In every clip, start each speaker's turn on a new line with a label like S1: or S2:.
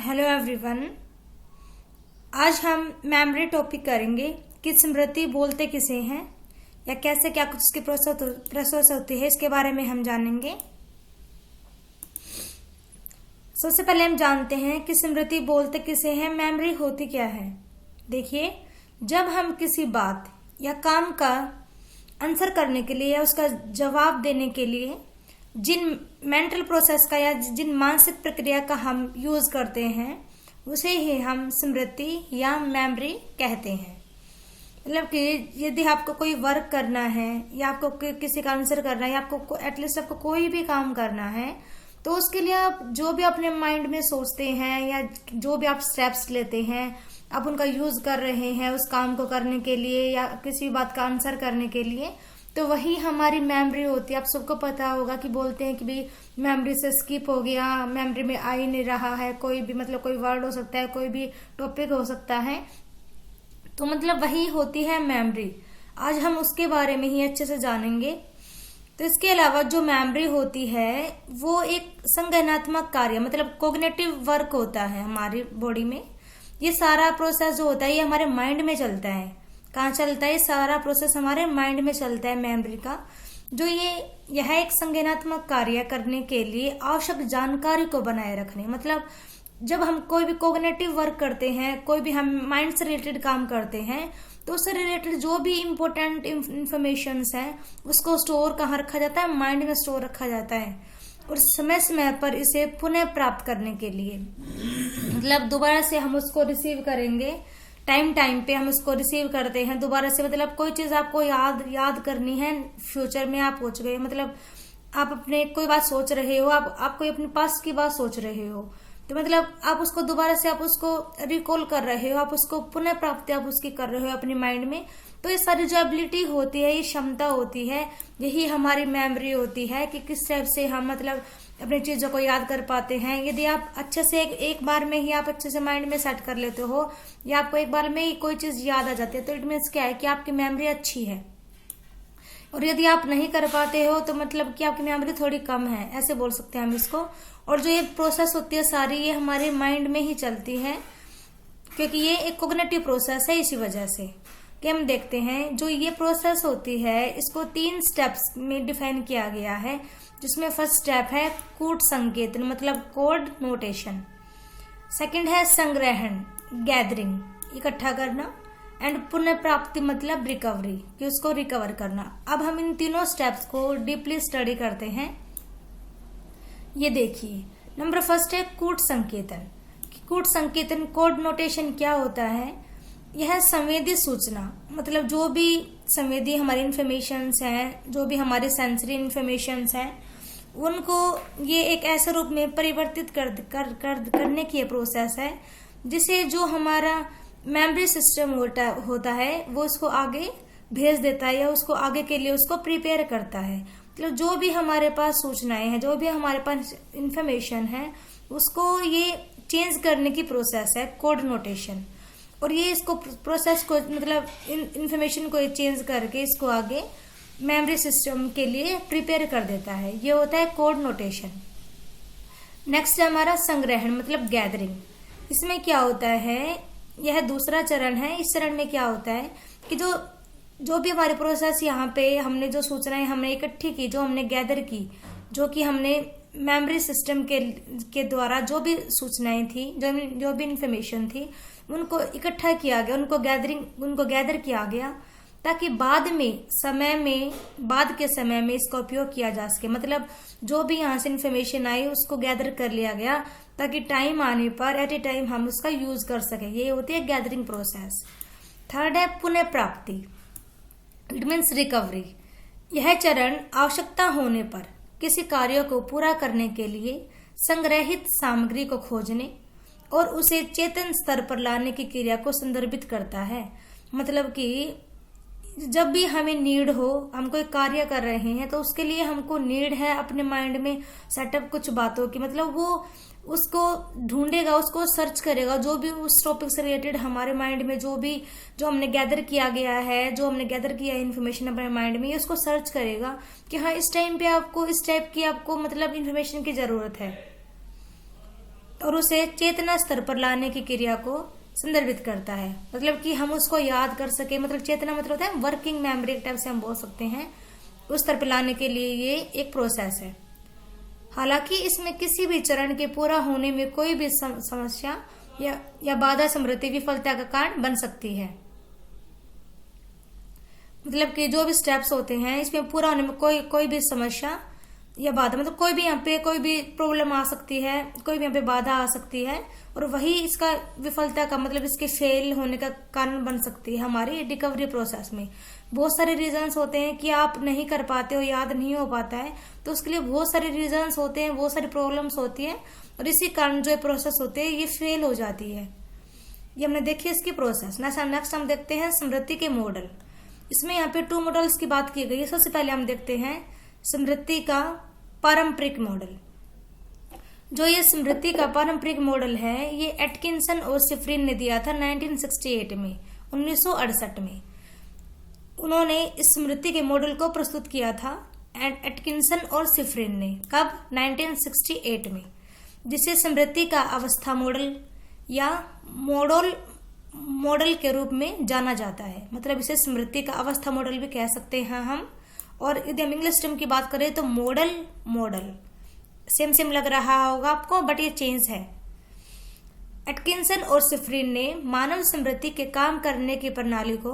S1: Hello everyone. आज हम memory topic करेंगे कि स्मृति बोलते किसे हैं या कैसे क्या कुछ इसकी प्रोसेस होती है, इसके बारे में हम जानेंगे। सबसे पहले हम जानते हैं कि स्मृति बोलते किसे हैं, मेमोरी होती क्या है। देखिए, जब हम किसी बात या काम का आंसर करने के लिए या उसका जवाब देने के लिए जिन मेंटल प्रोसेस का या जिन मानसिक प्रक्रिया का हम यूज करते हैं उसे ही हम स्मृति या मेमोरी कहते हैं। मतलब कि यदि आपको कोई वर्क करना है या आपको किसी का आंसर करना है या आपको एटलीस्ट आपको कोई भी काम करना है, तो उसके लिए आप जो भी अपने माइंड में सोचते हैं या जो भी आप स्टेप्स लेते हैं, आप उनका यूज कर रहे हैं उस काम को करने के लिए या किसी बात का आंसर करने के लिए, तो वही हमारी मेमोरी होती है। आप सबको पता होगा कि बोलते हैं कि भाई मेमोरी से स्किप हो गया, मेमोरी में आ ही नहीं रहा है, कोई भी मतलब कोई वर्ड हो सकता है, कोई भी टॉपिक हो सकता है, तो मतलब वही होती है मेमोरी। आज हम उसके बारे में ही अच्छे से जानेंगे। तो इसके अलावा जो मेमोरी होती है वो एक संज्ञानात्मक कार्य मतलब कोग्निटिव वर्क होता है हमारी बॉडी में। ये सारा प्रोसेस जो होता है ये हमारे माइंड में चलता है। कहाँ चलता है? सारा प्रोसेस हमारे माइंड में चलता है मेमोरी का। जो यह एक संज्ञानात्मक कार्य करने के लिए आवश्यक जानकारी को बनाए रखने, मतलब जब हम कोई भी कोग्निटिव वर्क करते हैं, कोई भी हम माइंड से रिलेटेड काम करते हैं, तो उससे रिलेटेड जो भी इम्पोर्टेंट इंफॉर्मेशन है उसको स्टोर कहाँ रखा जाता है? माइंड में स्टोर रखा जाता है। और समय समय पर इसे पुनः प्राप्त करने के लिए मतलब दोबारा से हम उसको रिसीव करेंगे, टाइम पे हम उसको रिसीव करते हैं दोबारा से। मतलब कोई चीज आपको याद करनी है, फ्यूचर में आप पहुंच गए, मतलब आप अपने कोई बात सोच रहे हो, आप कोई अपने पास की बात सोच रहे हो, तो मतलब आप उसको दोबारा से आप उसको रिकॉल कर रहे हो, आप उसको पुनः प्राप्ति आप उसकी कर रहे हो अपने माइंड में। तो ये सारी जो एबिलिटी होती है, ये क्षमता होती है, यही हमारी मेमोरी होती है कि किस टाइप से हम मतलब अपनी चीजों को याद कर पाते हैं। यदि आप अच्छे से एक बार में ही आप अच्छे से माइंड में सेट कर लेते हो या आपको एक बार में ही कोई चीज याद आ जाती है, तो इट मीन्स क्या है कि आपकी मेमोरी अच्छी है। और यदि आप नहीं कर पाते हो तो मतलब कि आपकी मेमोरी थोड़ी कम है, ऐसे बोल सकते हैं हम इसको। और जो ये प्रोसेस होती है सारी, ये हमारे माइंड में ही चलती है क्योंकि ये एक कोग्निटिव प्रोसेस है। इसी वजह से कि हम देखते हैं जो ये प्रोसेस होती है इसको 3 स्टेप्स में डिफाइन किया गया है, जिसमें फर्स्ट स्टेप है कूट संकेतन मतलब कोड नोटेशन, सेकंड है संग्रहण गैदरिंग इकट्ठा करना, एंड पुनः प्राप्ति मतलब रिकवरी कि उसको रिकवर करना। अब हम इन तीनों स्टेप्स को डीपली स्टडी करते हैं। ये देखिए, नंबर फर्स्ट है कूट संकेतन। कूट संकेतन कोड नोटेशन क्या होता है? यह संवेदी सूचना मतलब जो भी संवेदी हमारी इंफॉर्मेशंस हैं, जो भी हमारे सेंसरी इंफॉर्मेशंस हैं, उनको ये एक ऐसे रूप में परिवर्तित करने की प्रोसेस है जिसे जो हमारा मेमोरी सिस्टम होता है वो उसको आगे भेज देता है या उसको आगे के लिए उसको प्रिपेयर करता है। मतलब जो भी हमारे पास सूचनाएं हैं, जो भी हमारे पास इंफॉर्मेशन है, उसको ये चेंज करने की प्रोसेस है कोड नोटेशन। और ये इसको प्रोसेस को मतलब इंफॉर्मेशन को चेंज करके इसको आगे मेमोरी सिस्टम के लिए प्रिपेयर कर देता है। ये होता है कोड नोटेशन। नेक्स्ट है हमारा संग्रहण मतलब गैदरिंग। इसमें क्या होता है, यह दूसरा चरण है। इस चरण में क्या होता है कि जो भी हमारे प्रोसेस यहाँ पे हमने जो सूचनाएं हमने इकट्ठी की, जो हमने गैदर की, जो कि हमने मेमोरी सिस्टम के द्वारा जो भी सूचनाएं थी, जो भी इंफॉर्मेशन थी, उनको इकट्ठा किया गया, उनको गैदर किया गया ताकि बाद के समय में इसका उपयोग किया जा सके। मतलब जो भी यहाँ से इंफॉर्मेशन आई उसको गैदर कर लिया गया ताकि टाइम आने पर एट ए टाइम हम उसका यूज कर सके। ये होती है गैदरिंग प्रोसेस। थर्ड है पुनः प्राप्ति, इट मीन्स रिकवरी। यह चरण आवश्यकता होने पर किसी कार्य को पूरा करने के लिए संग्रहित सामग्री को खोजने और उसे चेतन स्तर पर लाने की क्रिया को संदर्भित करता है। मतलब कि जब भी हमें नीड हो, हम कोई कार्य कर रहे हैं तो उसके लिए हमको नीड है अपने माइंड में सेटअप कुछ बातों की, मतलब वो उसको ढूंढेगा, उसको सर्च करेगा, जो भी उस टॉपिक से रिलेटेड हमारे माइंड में जो हमने गैदर किया गया है, जो हमने गैदर किया है इन्फॉर्मेशन अपने माइंड में, ये उसको सर्च करेगा कि हाँ इस टाइम पे आपको इस टाइप की आपको मतलब इन्फॉर्मेशन की जरूरत है। और उसे चेतना स्तर पर लाने की क्रिया को संदर्भित करता है। मतलब कि हम उसको याद कर सके, मतलब चेतना मतलब होता है वर्किंग मेमोरी एक टाइप से हम बोल सकते हैं, उस स्तर पर लाने के लिए ये एक प्रोसेस है। हालांकि इसमें किसी भी चरण के पूरा होने में कोई भी समस्या या बाधा स्मृति विफलता का कारण बन सकती है। मतलब कि जो भी स्टेप्स होते हैं इसमें पूरा होने में कोई भी समस्या या बाधा, मतलब कोई भी यहाँ पे कोई भी प्रॉब्लम आ सकती है, कोई भी यहाँ पे बाधा आ सकती है, और वही इसका विफलता का मतलब इसके फेल होने का कारण बन सकती है हमारी रिकवरी प्रोसेस में। बहुत सारे रीजंस होते हैं कि आप नहीं कर पाते हो, याद नहीं हो पाता है, तो उसके लिए बहुत सारे रीजंस होते हैं, बहुत सारी प्रॉब्लम्स होती है, और इसी कारण जो प्रोसेस होते हैं ये फेल हो जाती है। ये हमने देखी इसकी प्रोसेस। नेक्स्ट हम देखते हैं स्मृति के मॉडल। इसमें यहाँ पे 2 मॉडल्स की बात की गई है। सबसे पहले हम देखते हैं स्मृति का पारंपरिक मॉडल। जो ये स्मृति का पारंपरिक मॉडल है ये एटकिंसन और सिफ्रिन ने दिया था 1968 में, 1968 में उन्होंने इस स्मृति के मॉडल को प्रस्तुत किया था एटकिंसन और सिफ्रिन ने। कब? 1968 में, जिसे स्मृति का अवस्था मॉडल या मॉडल के रूप में जाना जाता है। मतलब इसे स्मृति का अवस्था मॉडल भी कह सकते हैं हम। और यदि हम इंग्लिश टर्म की बात करें तो मॉडल सेम लग रहा होगा आपको, बट ये चेंज है। एटकिंसन और सिफ्रिन ने मानव स्मृति के काम करने की प्रणाली को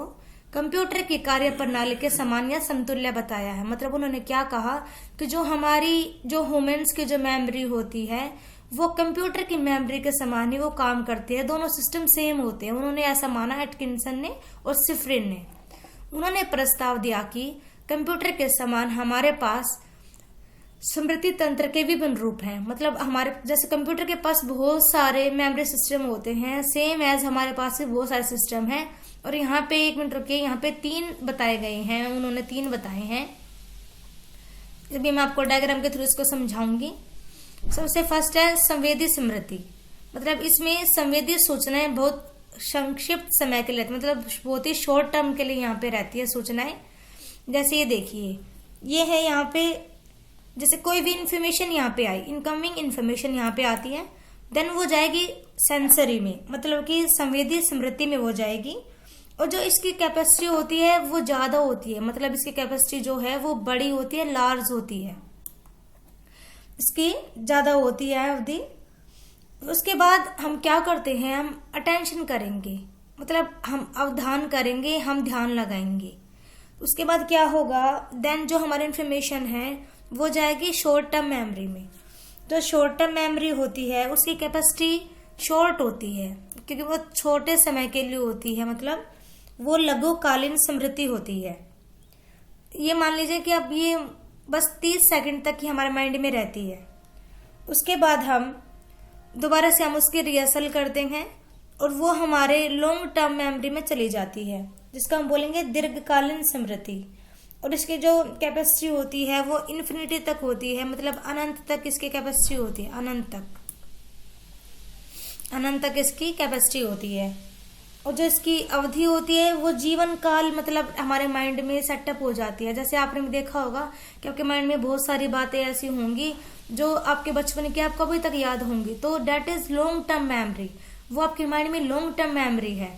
S1: कंप्यूटर की कार्य प्रणाली के समान या समतुल्य बताया है। मतलब उन्होंने क्या कहा कि जो ह्यूमंस की जो मेमोरी होती है वो कंप्यूटर की मेमोरी के समान ही वो काम करती है, दोनों सिस्टम सेम होते हैं। उन्होंने ऐसा माना एटकिंसन ने और सिफ्रिन ने। उन्होंने प्रस्ताव दिया कि कंप्यूटर के समान हमारे पास स्मृति तंत्र के विभिन्न रूप हैं। मतलब हमारे जैसे कंप्यूटर के पास बहुत सारे मेमोरी सिस्टम होते हैं, सेम एज हमारे पास भी बहुत सारे सिस्टम हैं। और यहाँ पे 1 मिनट रुकिए, यहाँ पे 3 बताए गए हैं, उन्होंने 3 बताए हैं। अभी मैं आपको डायग्राम के थ्रू इसको समझाऊंगी। सबसे फर्स्ट है संवेदी स्मृति। मतलब इसमें संवेदी सूचनाएं बहुत संक्षिप्त समय के लिए, मतलब बहुत ही शॉर्ट टर्म के लिए यहाँ पे रहती है सूचनाएं। जैसे ये देखिए, ये है यहाँ पे, जैसे कोई भी इंफॉर्मेशन यहाँ पे आई, इनकमिंग इंफॉर्मेशन यहाँ पे आती है, देन वो जाएगी सेंसरी में, मतलब कि संवेदी स्मृति में वो जाएगी। और जो इसकी कैपेसिटी होती है वो ज्यादा होती है, मतलब इसकी कैपेसिटी जो है वो बड़ी होती है, लार्ज होती है, इसकी ज्यादा होती है अवधि। उसके बाद हम क्या करते हैं, हम अटेंशन करेंगे, मतलब हम अवधान करेंगे, हम ध्यान लगाएंगे। उसके बाद क्या होगा, देन जो हमारी इंफॉर्मेशन है वो जाएगी शॉर्ट टर्म मेमोरी में। जो शॉर्ट टर्म मेमोरी होती है उसकी कैपेसिटी शॉर्ट होती है, क्योंकि वो छोटे समय के लिए होती है, मतलब वो लघुकालीन स्मृति होती है। ये मान लीजिए कि अब ये बस 30 सेकंड तक ही हमारे माइंड में रहती है। उसके बाद हम दोबारा से हम उसकी रिहर्सल करते हैं और वो हमारे लॉन्ग टर्म मेमोरी में चली जाती है, जिसका हम बोलेंगे दीर्घकालीन स्मृति। और इसकी जो कैपेसिटी होती है वो इन्फिनिटी तक होती है, मतलब अनंत तक इसकी कैपेसिटी होती है, अनंत तक इसकी कैपेसिटी होती है। और जो इसकी अवधि होती है वो जीवन काल, मतलब हमारे माइंड में सेटअप हो जाती है। जैसे आपने देखा होगा कि आपके माइंड में बहुत सारी बातें ऐसी होंगी जो आपके बचपन की आपको अभी तक याद होंगी, तो that is long term memory, वो आपके माइंड में लॉन्ग टर्म मेमोरी है।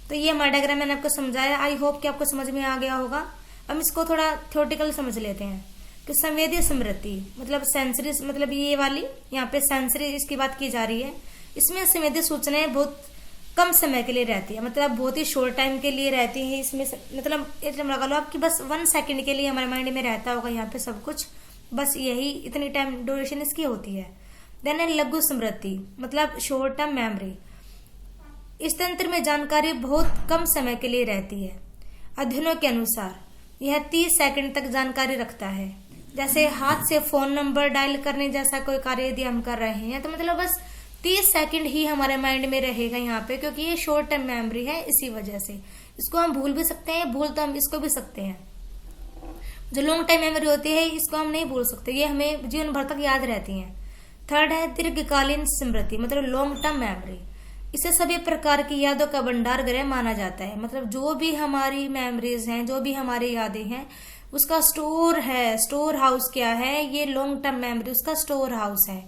S1: तो ये हमारा डायग्राम मैंने आपको समझाया, आई होप कि आपको समझ में आ गया होगा। हम इसको थोड़ा थ्योरेटिकल समझ लेते हैं कि संवेदी स्मृति मतलब सेंसरी, मतलब ये वाली यहाँ पे सेंसरी इसकी बात की जा रही है। इसमें संवेदी सूचनाएं बहुत कम समय के लिए रहती है, मतलब बहुत ही शॉर्ट टाइम के लिए रहती है। इसमें मतलब एकदम लगा लो आपकी बस 1 सेकंड के लिए हमारे माइंड में रहता होगा यहाँ पे सब कुछ, बस यही इतनी टाइम ड्यूरेशन इसकी होती है। देन लघु स्मृति मतलब शॉर्ट टर्म मेमोरी। इस तंत्र में जानकारी बहुत कम समय के लिए रहती है। अध्ययनों के अनुसार यह 30 सेकंड तक जानकारी रखता है। जैसे हाथ से फोन नंबर डायल करने जैसा कोई कार्य यदि हम कर रहे हैं तो मतलब बस 30 सेकंड ही हमारे माइंड में रहेगा यहाँ पे, क्योंकि ये शॉर्ट टर्म मेमोरी है। इसी वजह से इसको हम भूल भी सकते हैं, भूल तो हम इसको भी सकते हैं। जो लॉन्ग टाइम मेमोरी होती है इसको हम नहीं भूल सकते, ये हमें जीवन भर तक याद रहती है। थर्ड है दीर्घकालीन स्मृति मतलब लॉन्ग टर्म मेमोरी। इसे सभी प्रकार की यादों का भंडार गृह माना जाता है। मतलब जो भी हमारी मेमोरीज हैं, जो भी हमारी यादें हैं, उसका स्टोर है। स्टोर हाउस क्या है, ये लॉन्ग टर्म मेमोरी उसका स्टोर हाउस है।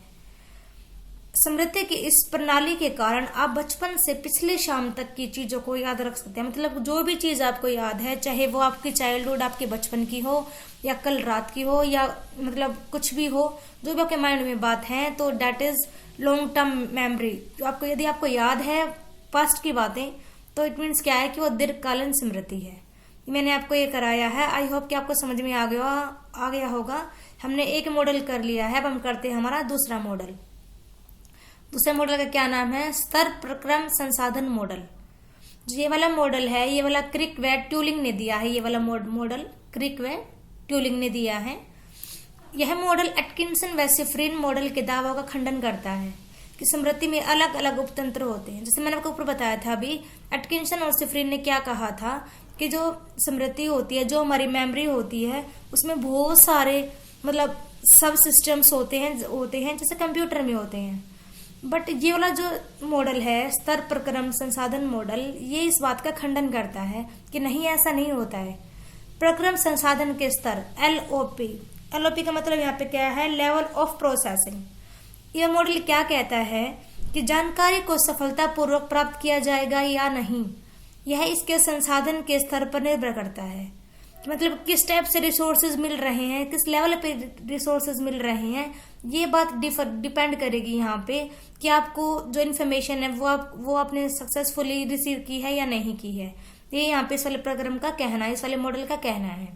S1: स्मृति की इस प्रणाली के कारण आप बचपन से पिछले शाम तक की चीजों को याद रख सकते हैं। मतलब जो भी चीज आपको याद है, चाहे वो आपकी चाइल्डहुड, आपके बचपन की हो या कल रात की हो या मतलब कुछ भी हो, जो भी आपके माइंड में बात है, तो that is long term memory. जो आपको, यदि आपको याद है पास्ट की बातें, तो इट मीन्स क्या है कि वो दीर्घकालीन स्मृति है। मैंने आपको ये कराया है, आई होप कि आपको समझ में आ गया होगा। हमने एक मॉडल कर लिया है, अब हम करते हैं हमारा दूसरा मॉडल। दूसरे मॉडल का क्या नाम है? स्तर प्रक्रम संसाधन मॉडल। जो ये वाला मॉडल है, ये वाला क्रिक व ट्यूलिंग ने दिया है। ये वाला मॉडल क्रिक व ट्यूलिंग ने दिया है। यह मॉडल एटकिंसन व शिफ्रिन मॉडल के दावों का खंडन करता है कि स्मृति में अलग अलग उपतंत्र होते हैं। जैसे मैंने आपको ऊपर बताया था अभी, एटकिंसन और शिफ्रिन ने क्या कहा था कि जो स्मृति होती है, जो हमारी मेमोरी होती है, उसमें बहुत सारे मतलब सब सिस्टम्स होते हैं जैसे कंप्यूटर में होते हैं। बट ये वाला जो मॉडल है, स्तर प्रक्रम संसाधन मॉडल, ये इस बात का खंडन करता है कि नहीं, ऐसा नहीं होता है। प्रक्रम संसाधन के स्तर एलओपी का मतलब यहाँ पे क्या है? Level of processing. यह मॉडल क्या कहता है कि जानकारी को सफलतापूर्वक प्राप्त किया जाएगा या नहीं, यह इसके संसाधन के स्तर पर निर्भर करता है। मतलब किस टाइप से रिसोर्सेज मिल रहे हैं, किस लेवल पे रिसोर्सेज मिल रहे हैं, ये बात डिपेंड करेगी यहाँ पे कि आपको जो इन्फॉर्मेशन है वो आपने सक्सेसफुली रिसीव की है या नहीं की है। ये यहाँ पे इस वाले प्रोग्राम का कहना है, इस वाले मॉडल का कहना है।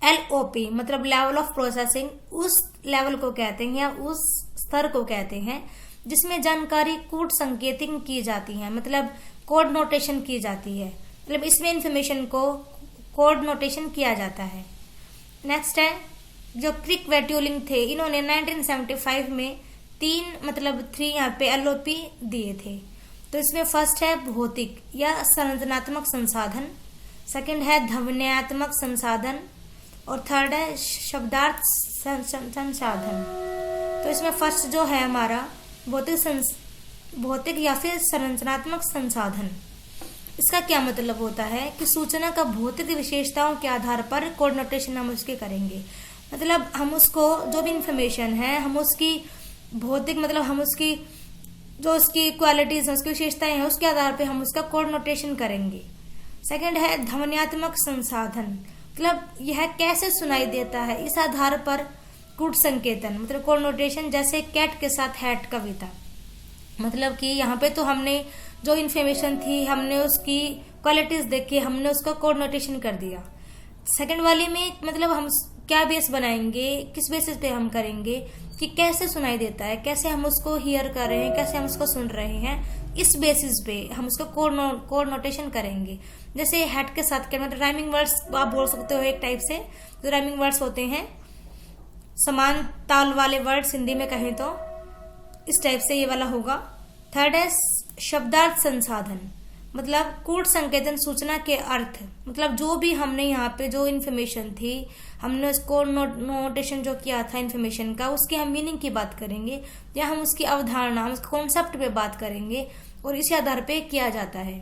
S1: एलओपी मतलब लेवल ऑफ प्रोसेसिंग, उस लेवल को कहते हैं या उस स्तर को कहते हैं जिसमें जानकारी कूट संकेतिंग की जाती है, मतलब कोड नोटेशन की जाती है। मतलब इसमें इंफॉर्मेशन को कोड नोटेशन किया जाता है। नेक्स्ट है जो क्रिक व ट्यूलिंग थे, इन्होंने 1975 में 3 यहाँ पे एलओपी दिए थे। तो इसमें फर्स्ट है भौतिक या संरचनात्मक संसाधन, सेकंड है ध्वन्यात्मक संसाधन और थर्ड है शब्दार्थ संसाधन। तो इसमें फर्स्ट जो है हमारा भौतिक या फिर संरचनात्मक संसाधन, इसका क्या मतलब होता है कि सूचना का भौतिक विशेषताओं के आधार पर कोड नोटेशन हम उसके करेंगे। मतलब हम उसको जो भी इंफॉर्मेशन है, हम उसकी भौतिक मतलब हम उसकी जो उसकी क्वालिटीज है, उसकी विशेषताएं हैं, उसके आधार पे हम उसका कोड नोटेशन करेंगे। सेकंड है ध्वन्यात्मक संसाधन, मतलब यह कैसे सुनाई देता है, इस आधार पर कूट संकेतन मतलब कोड नोटेशन। जैसे कैट के साथ हैट कविता, मतलब कि यहाँ पे तो हमने जो इन्फॉर्मेशन थी, हमने उसकी क्वालिटीज देखी, हमने उसका कोड नोटेशन कर दिया। सेकंड वाले में मतलब हम क्या बेस बनाएंगे, किस बेसिस पे हम करेंगे कि कैसे सुनाई देता है, कैसे हम उसको हियर कर रहे हैं, कैसे हम उसको सुन रहे हैं, इस बेसिस पे हम उसको कोड नोटेशन करेंगे। जैसे हैट के साथ क्या मतलब राइमिंग वर्ड्स आप बोल सकते हो एक टाइप से, जो राइमिंग वर्ड्स होते हैं, समान ताल वाले वर्ड्स हिंदी में कहें तो इस टाइप से ये वाला होगा। थर्ड है शब्दार्थ संसाधन, मतलब कूट संकेतन सूचना के अर्थ, मतलब जो भी हमने यहाँ पे जो इन्फॉर्मेशन थी, हमने उसको नोटेशन जो किया था इन्फॉर्मेशन का, उसकी हम मीनिंग की बात करेंगे या हम उसकी अवधारणा, हम उसके कॉन्सेप्ट पे बात करेंगे और इसी आधार पे किया जाता है।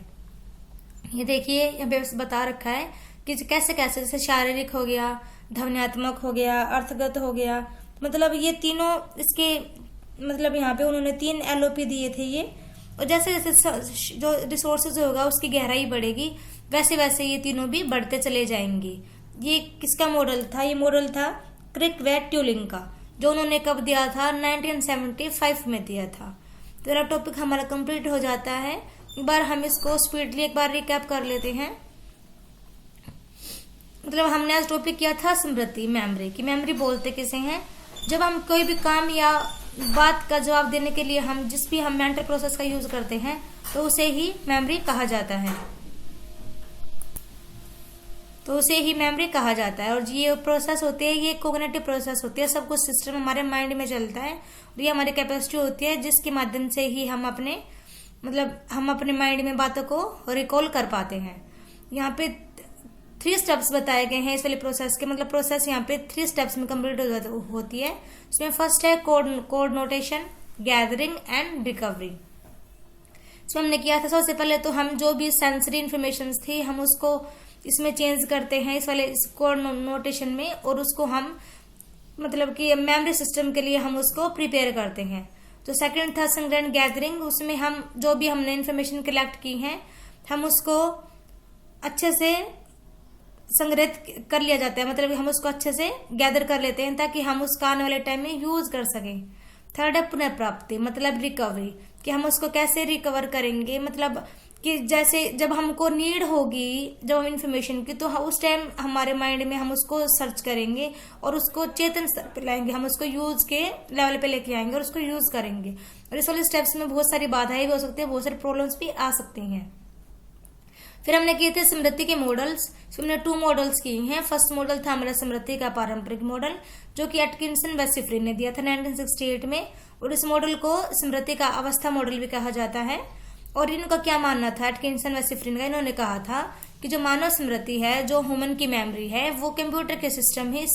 S1: ये देखिए यहाँ पे बता रखा है कि कैसे कैसे, जैसे शारीरिक हो गया, ध्वन्यात्मक हो गया, अर्थगत हो गया, मतलब ये तीनों इसके मतलब यहाँ पे उन्होंने 3 एलओपी दिए थे ये। और जैसे जैसे जो रिसोर्सेज होगा उसकी गहराई बढ़ेगी, वैसे वैसे ये तीनों भी बढ़ते चले जाएंगे। ये किसका मॉडल था? ये मॉडल था क्रिक व ट्यूलिंग का, जो उन्होंने कब दिया था? 1975 में दिया था। तो मेरा टॉपिक हमारा कंप्लीट हो जाता है। एक बार हम इसको स्पीडली एक बार रिकैप कर लेते हैं। मतलब हमने आज टॉपिक किया था स्मृति, मेमोरी की। मेमोरी बोलते किसे हैं? जब हम कोई भी काम या बात का जवाब देने के लिए हम जिस भी हम मेंटल प्रोसेस का यूज करते हैं, तो उसे ही मेमोरी कहा जाता है। और ये प्रोसेस होती है, ये कोग्निटिव प्रोसेस होती है। सब कुछ सिस्टम हमारे माइंड में चलता है और ये हमारी कैपेसिटी होती है जिसके माध्यम से ही हम अपने माइंड में बातों को रिकॉल कर पाते हैं। यहाँ पे 3 स्टेप्स बताए गए हैं इस वाले प्रोसेस के। मतलब प्रोसेस यहाँ पे 3 स्टेप्स में कंप्लीट होती है। इसमें फर्स्ट है code notation, gathering and recovery. इसमें हमने किया था, सबसे पहले तो हम जो भी सेंसरी इंफॉर्मेशन थी हम उसको इसमें चेंज करते हैं इस वाले कोड नोटेशन में, और उसको हम मतलब कि मेमोरी सिस्टम के लिए हम उसको प्रिपेयर करते हैं। जो सेकंड था संग्रहण गैदरिंग, उसमें हम जो भी हमने इन्फॉर्मेशन कलेक्ट की है हम उसको अच्छे से संग्रहित कर लिया जाता है, मतलब हम उसको अच्छे से गैदर कर लेते हैं ताकि हम उसका आने वाले टाइम में यूज कर सकें। थर्ड है पुनर्प्राप्ति, मतलब रिकवरी, कि हम उसको कैसे रिकवर करेंगे, मतलब कि जैसे जब हमको नीड होगी जब हम इंफॉर्मेशन की, तो उस टाइम हमारे माइंड में हम उसको सर्च करेंगे और उसको चेतन स्तर पे लाएंगे, हम उसको यूज के लेवल पे लेके आएंगे और उसको यूज करेंगे। और इस वाले स्टेप्स में बहुत सारी बाधाएं भी हो सकती है, बहुत सारी प्रॉब्लम्स भी आ सकती हैं। फिर हमने किए थे स्मृति के मॉडल्स। हमने 2 मॉडल्स किए हैं। फर्स्ट मॉडल था हमारा स्मृति का पारंपरिक मॉडल, जो कि एटकिंसन व सिफरिन ने दिया था 1968 में, और इस मॉडल को स्मृति का अवस्था मॉडल भी कहा जाता है। और इनका क्या मानना था एटकिंसन व सिफरिन का, इन्होंने कहा था कि जो मानव स्मृति है, जो ह्यूमन की मेमोरी है, वो कंप्यूटर के सिस्टम ही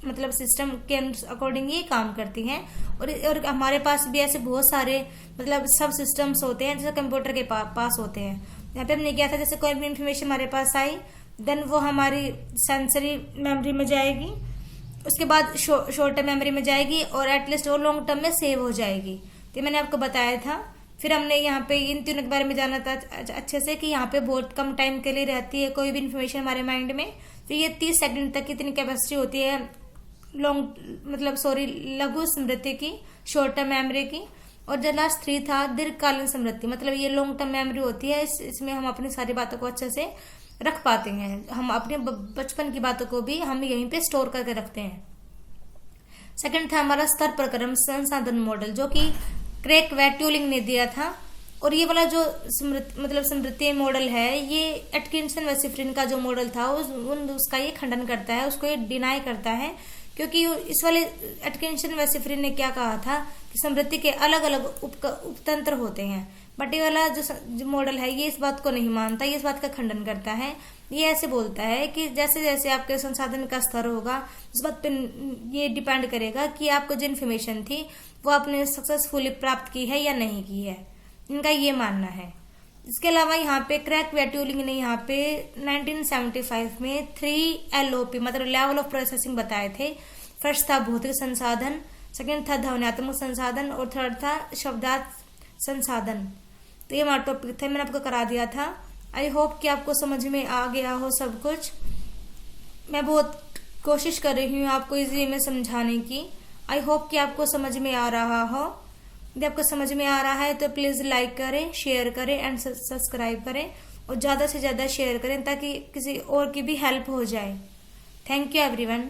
S1: मतलब सिस्टम के अकॉर्डिंग ही काम करती है। और हमारे पास भी ऐसे बहुत सारे मतलब सब सिस्टम्स होते हैं जैसे कंप्यूटर के पास होते हैं। यहाँ पे हमने किया था जैसे कोई भी इंफॉर्मेशन हमारे पास आई, देन वो हमारी सेंसरी मेमोरी में जाएगी, उसके बाद शॉर्ट टर्म मेमोरी में जाएगी और एटलीस्ट वो लॉन्ग टर्म में सेव हो जाएगी। तो मैंने आपको बताया था। फिर हमने यहाँ पे इन तीनों के बारे में जाना था अच्छे से कि यहाँ पे बहुत कम टाइम के लिए रहती है कोई भी इन्फॉर्मेशन हमारे माइंड में। तो ये 30 सेकंड तक कितनी कैपेसिटी होती है लघु स्मृति की, शॉर्ट टर्म मेमोरी की। और जो लास्ट 3 था दीर्घकालीन स्मृति, मतलब ये लॉन्ग टर्म मेमोरी होती है, इसमें हम अपनी सारी बातों को अच्छे से रख पाते हैं। हम अपने बचपन की बातों को भी हम यहीं पे स्टोर करके रखते हैं। सेकंड था हमारा स्तर प्रक्रम संसाधन मॉडल, जो कि क्रेक व ट्यूलिंग ने दिया था। और ये वाला जो स्मृति मॉडल है, ये एटकिंसन व सिफरिन का जो मॉडल था उसका ये खंडन करता है, उसको ये डिनाई करता है। क्योंकि इस वाले एटकिंसन व सिफरिन ने क्या कहा था कि स्मृति के अलग अलग उपतंत्र होते हैं, बट ये वाला जो मॉडल है ये इस बात को नहीं मानता, ये इस बात का खंडन करता है। ये ऐसे बोलता है कि जैसे जैसे आपके संसाधन का स्तर होगा उस बात पे ये डिपेंड करेगा कि आपको जो इन्फॉर्मेशन थी वो आपने सक्सेसफुली प्राप्त की है या नहीं की है, इनका ये मानना है। इसके अलावा यहाँ पे क्रैक व ट्यूलिंग ने यहाँ पे 1975 में 3 LOP मतलब लेवल ऑफ प्रोसेसिंग बताए थे। फर्स्ट था भौतिक संसाधन, सेकंड था ध्वन्यात्मक संसाधन और थर्ड था शब्दार्थ संसाधन। तो ये हमारा टॉपिक था, मैंने आपको करा दिया था। आई होप कि आपको समझ में आ गया हो सब कुछ। मैं बहुत कोशिश कर रही हूँ आपको इस वे में समझाने की। आई होप कि आपको समझ में आ रहा हो। यदि आपको समझ में आ रहा है तो प्लीज लाइक करें, शेयर करें एंड सब्सक्राइब करें और ज्यादा से ज्यादा शेयर करें ताकि किसी और की भी हेल्प हो जाए। Thank you everyone.